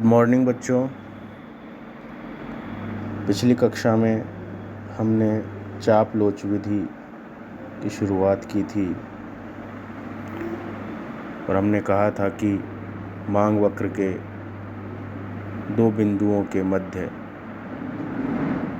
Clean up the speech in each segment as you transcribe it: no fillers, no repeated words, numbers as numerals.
Morning बच्चों। पिछली कक्षा में हमने चाप लोच विधि की शुरुआत की थी और हमने कहा था कि मांग वक्र के दो बिंदुओं के मध्य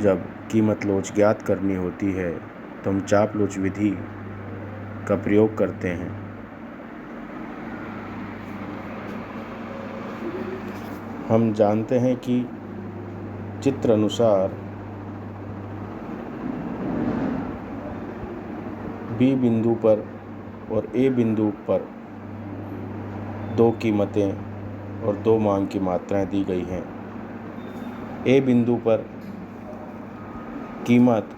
जब कीमत लोच ज्ञात करनी होती है तो हम चाप लोच विधि का प्रयोग करते हैं। हम जानते हैं कि चित्र अनुसार बी बिंदु पर और ए बिंदु पर दो कीमतें और दो मांग की मात्राएं दी गई हैं। ए बिंदु पर कीमत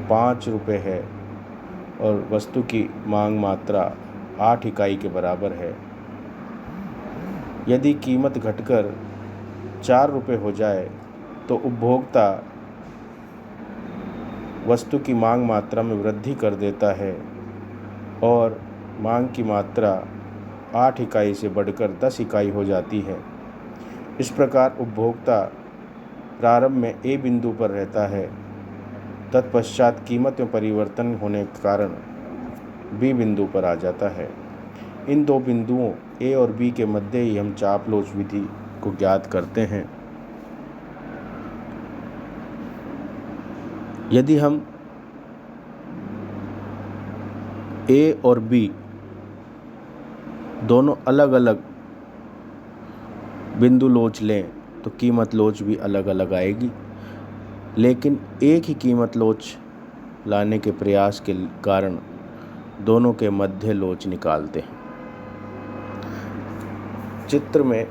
5 रुपये है और वस्तु की मांग मात्रा 8 इकाई के बराबर है। यदि कीमत घटकर 4 रुपये हो जाए तो उपभोक्ता वस्तु की मांग मात्रा में वृद्धि कर देता है और मांग की मात्रा 8 इकाई से बढ़कर 10 इकाई हो जाती है। इस प्रकार उपभोक्ता प्रारंभ में ए बिंदु पर रहता है, तत्पश्चात कीमत में परिवर्तन होने के कारण बी बिंदु पर आ जाता है। इन दो बिंदुओं ए और बी के मध्य ही हम चाप लोच विधि को ज्ञात करते हैं। यदि हम ए और बी दोनों अलग अलग बिंदु लोच लें तो कीमत लोच भी अलग अलग आएगी, लेकिन एक ही कीमत लोच लाने के प्रयास के कारण दोनों के मध्य लोच निकालते हैं। चित्र में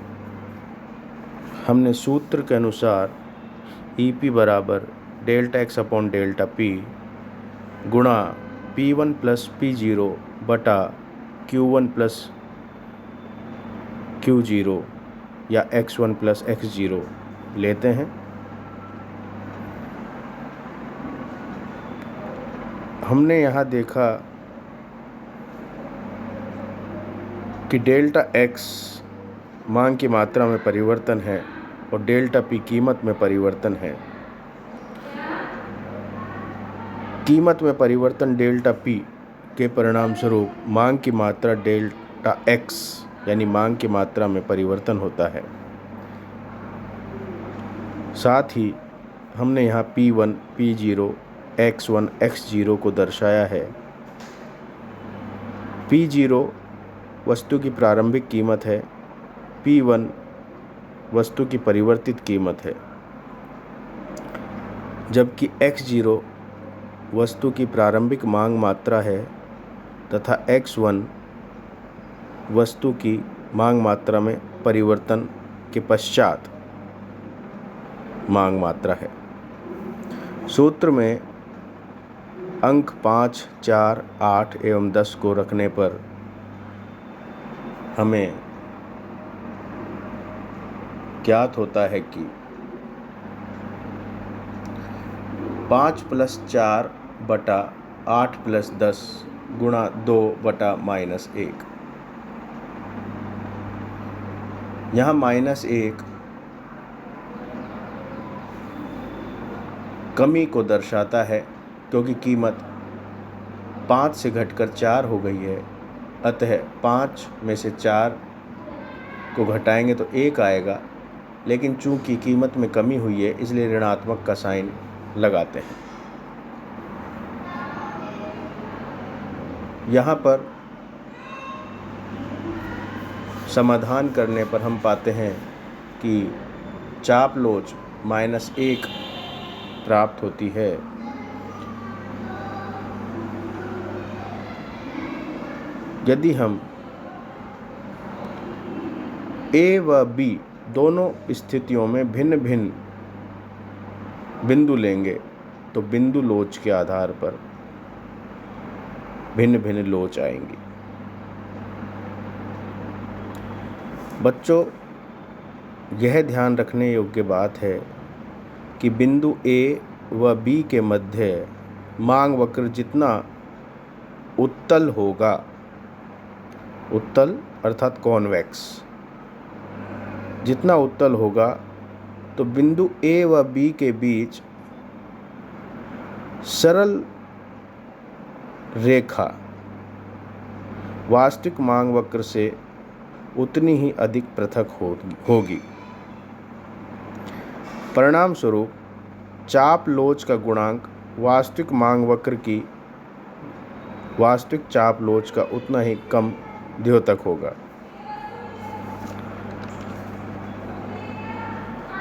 हमने सूत्र के अनुसार EP बराबर delta x upon delta P गुणा P1 प्लस P0 बटा Q1 प्लस Q0 या X1 प्लस X0 लेते हैं। हमने यहाँ देखा कि डेल्टा X मांग की मात्रा में परिवर्तन है और डेल्टा P कीमत में परिवर्तन है। कीमत में परिवर्तन डेल्टा P के परिणाम स्वरूप मांग की मात्रा डेल्टा X यानी मांग की मात्रा में परिवर्तन होता है। साथ ही हमने यहाँ P1, P0, X1, X0 को दर्शाया है। P0 वस्तु की प्रारंभिक कीमत है, P1 वस्तु की परिवर्तित कीमत है, जबकि X0 वस्तु की प्रारंभिक मांग मात्रा है तथा X1 वस्तु की मांग मात्रा में परिवर्तन के पश्चात मांग मात्रा है। सूत्र में अंक 5, 4, 8 एवं 10 को रखने पर हमें ज्ञात होता है कि 5 प्लस 4 बटा 8 प्लस 10 गुणा 2 बटा -1। यहाँ -1 कमी को दर्शाता है क्योंकि कीमत 5 से घटकर 4 हो गई है, अतः 5 में से 4 को घटाएंगे तो 1 आएगा, लेकिन चूंकि कीमत में कमी हुई है इसलिए ऋणात्मक का साइन लगाते हैं। यहाँ पर समाधान करने पर हम पाते हैं कि चाप लोच -1 प्राप्त होती है। यदि हम A व B दोनों स्थितियों में भिन्न भिन्न बिंदु लेंगे तो बिंदु लोच के आधार पर भिन्न भिन्न लोच आएंगी। बच्चों, यह ध्यान रखने योग्य बात है कि बिंदु A व B के मध्य मांग वक्र जितना उत्तल होगा, उत्तल अर्थात कॉन्वेक्स, जितना उत्तल होगा तो बिंदु ए व बी के बीच सरल रेखा वास्तविक मांग वक्र से उतनी ही अधिक पृथक होगी। परिणाम स्वरूप चाप लोच का गुणांक वास्तविक मांग वक्र की वास्तविक चाप लोच का उतना ही कम द्योतक होगा।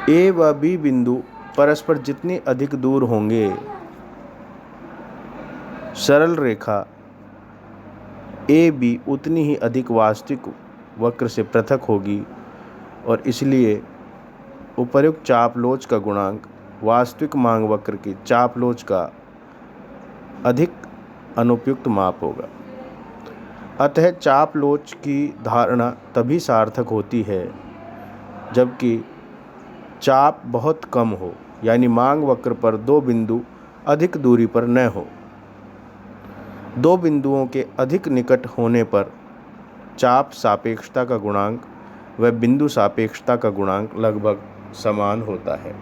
ए व बी बिंदु परस्पर जितनी अधिक दूर होंगे, सरल रेखा ए बी उतनी ही अधिक वास्तविक वक्र से पृथक होगी और इसलिए उपर्युक्त चाप लोच का गुणांक वास्तविक मांग वक्र की चाप लोच का अधिक अनुपयुक्त माप होगा। अतः चाप लोच की धारणा तभी सार्थक होती है जबकि चाप बहुत कम हो, यानी मांग वक्र पर दो बिंदु अधिक दूरी पर न हो। दो बिंदुओं के अधिक निकट होने पर चाप सापेक्षता का गुणांक व बिंदु सापेक्षता का गुणांक लगभग समान होता है।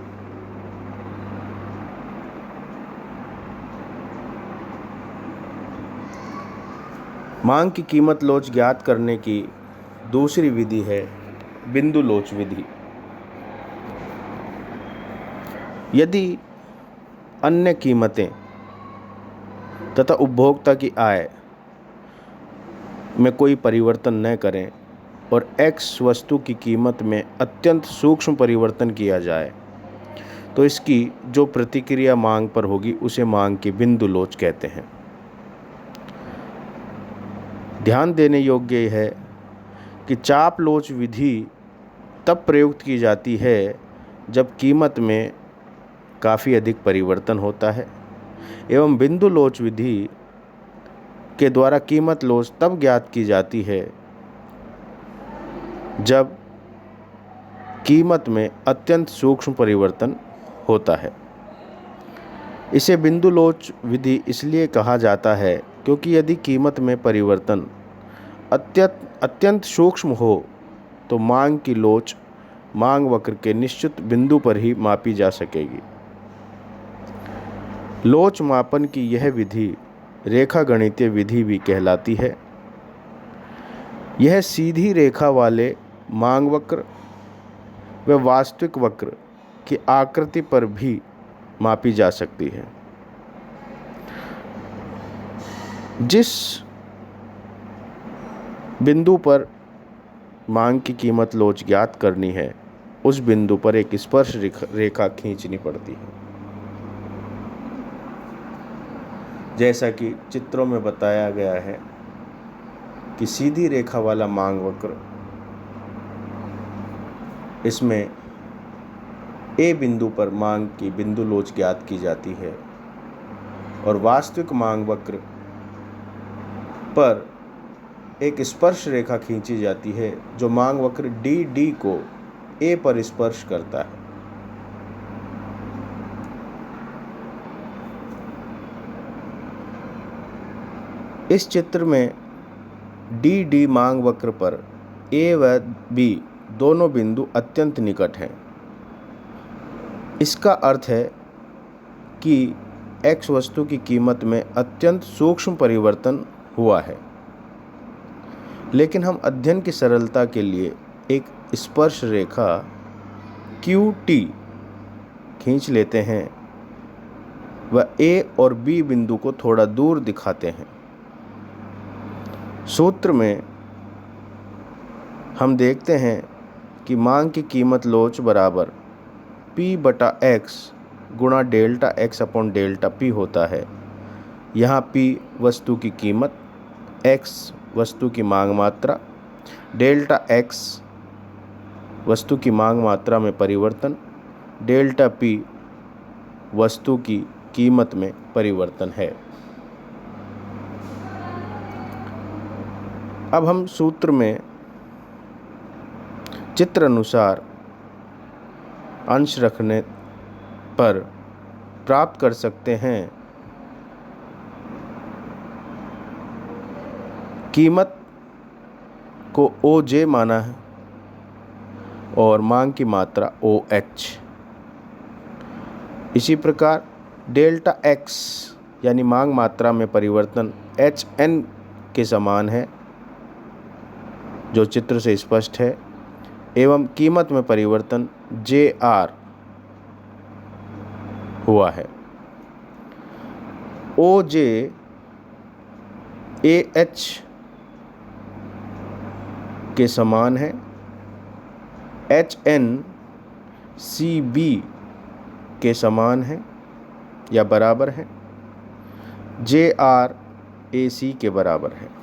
मांग की कीमत लोच ज्ञात करने की दूसरी विधि है बिंदु लोच विधि। यदि अन्य कीमतें तथा उपभोक्ता की आय में कोई परिवर्तन न करें और X वस्तु की कीमत में अत्यंत सूक्ष्म परिवर्तन किया जाए तो इसकी जो प्रतिक्रिया मांग पर होगी उसे मांग की बिंदु लोच कहते हैं। ध्यान देने योग्य यह है कि चाप लोच विधि तब प्रयुक्त की जाती है जब कीमत में काफ़ी अधिक परिवर्तन होता है, एवं बिंदु लोच विधि के द्वारा कीमत लोच तब ज्ञात की जाती है जब कीमत में अत्यंत सूक्ष्म परिवर्तन होता है। इसे बिंदु लोच विधि इसलिए कहा जाता है क्योंकि यदि कीमत में परिवर्तन अत्यंत सूक्ष्म हो तो मांग की लोच मांग वक्र के निश्चित बिंदु पर ही मापी जा सकेगी। लोच मापन की यह विधि रेखागणितीय विधि भी कहलाती है। यह सीधी रेखा वाले मांग वक्र व वास्तविक वक्र की आकृति पर भी मापी जा सकती है। जिस बिंदु पर मांग की कीमत लोच ज्ञात करनी है उस बिंदु पर एक स्पर्श रेखा खींचनी पड़ती है। जैसा कि चित्रों में बताया गया है कि सीधी रेखा वाला मांग वक्र, इसमें ए बिंदु पर मांग की बिंदु लोच ज्ञात की जाती है और वास्तविक मांग वक्र पर एक स्पर्श रेखा खींची जाती है जो मांग वक्र डी को ए पर स्पर्श करता है। इस चित्र में डी मांग वक्र पर ए व बी दोनों बिंदु अत्यंत निकट हैं। इसका अर्थ है कि X वस्तु की कीमत में अत्यंत सूक्ष्म परिवर्तन हुआ है, लेकिन हम अध्ययन की सरलता के लिए एक स्पर्श रेखा QT खींच लेते हैं व A और B बिंदु को थोड़ा दूर दिखाते हैं। सूत्र में हम देखते हैं कि मांग की कीमत लोच बराबर P/X गुणा delta X upon delta P होता है। यहाँ P वस्तु की कीमत, X वस्तु की मांग मात्रा, डेल्टा X वस्तु की मांग मात्रा में परिवर्तन, डेल्टा P वस्तु की कीमत में परिवर्तन है। अब हम सूत्र में चित्र अनुसार अंश रखने पर प्राप्त कर सकते हैं कीमत को OJ माना है और मांग की मात्रा OH। इसी प्रकार डेल्टा X यानी मांग मात्रा में परिवर्तन HN के समान है, जो चित्र से स्पष्ट है, एवं कीमत में परिवर्तन JR हुआ है। OJ AH के समान है, HN CB के समान है या बराबर है, JR AC के बराबर है।